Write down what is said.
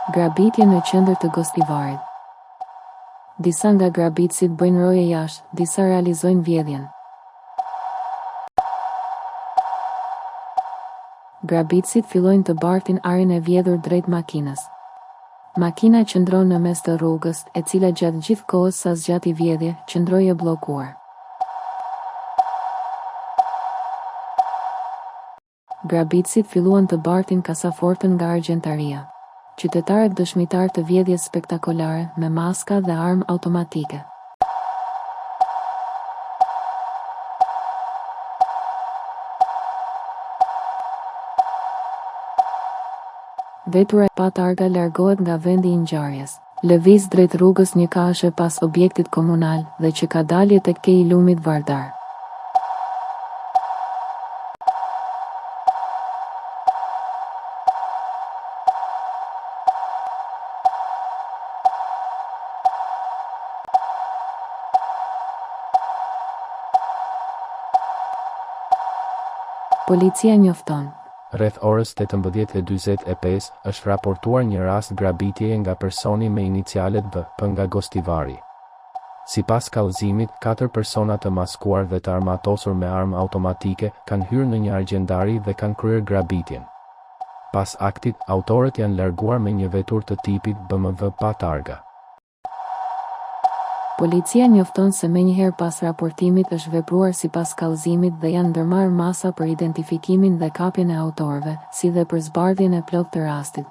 Grabitje në qendër të Gostivarit. Disa nga grabitësit bëjnë roje jashtë, disa realizojnë vjedhjen. Grabitësit fillojnë të bartin arin e vjedhur drejt makinës. Makina qëndron në mes të rrugës, e cila gjatë gjithë kohës sa zgjati vjedhje, qëndroi e bllokuar. Grabitësit filluan të bartin kasafortën nga argjentaria. Qytetarët dëshmitar të vjedhjes spektakolare me maska dhe armë automatike. Vetura pa targa largohet nga vendi i ngjarjes. Lëviz drejt rrugës një kashe pas objektit komunal dhe që ka dalje tek ke i lumit Vardar. Policia njofton. Rreth orës 18:45 është raportuar një rast grabitjeje nga personi me inicialet BP nga Gostivari. Sipas kallëzimit, 4 persona të maskuar dhe të armatosur me armë automatike kanë hyrë në një argjendari dhe kanë kryer grabitjen. Pas aktit, autorët janë larguar me një vetur të tipit BMW pa targa. Policia njofton se menjëherë pas raportimit është vepruar sipas kallëzimit dhe janë ndërmarrë masa për identifikimin dhe kapjen e autorëve, si dhe për zbardhjen e plotë të rastit.